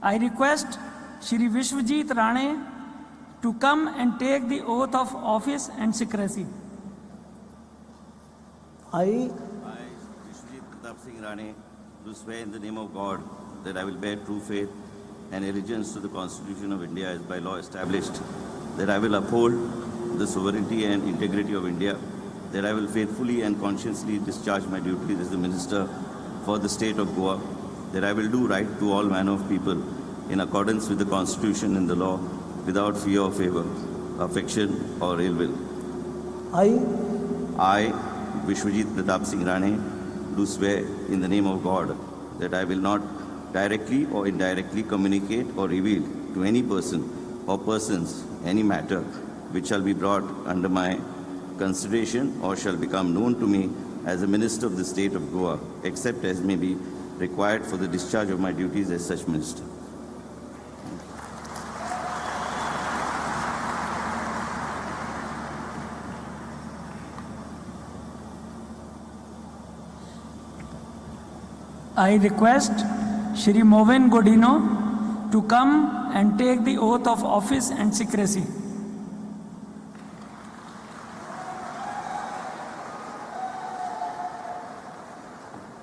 I request Shri Vishwajit Rane to come and take the oath of office and secrecy. I, Vishwajit Rane, do swear in the name of God that I will bear true faith and allegiance to the Constitution of India as by law established, that I will uphold the sovereignty and integrity of India, that I will faithfully and conscientiously discharge my duties as the Minister for the State of Goa, that I will do right to all manner of people in accordance with the Constitution and the law, without fear or favor, affection or ill will. I, Vishwajit Rane, do swear in the name of God that I will not directly or indirectly communicate or reveal to any person or persons any matter which shall be brought under my consideration or shall become known to me as a Minister of the State of Goa, except as may be required for the discharge of my duties as such Minister. I request Shri Moven Godino to come and take the oath of office and secrecy.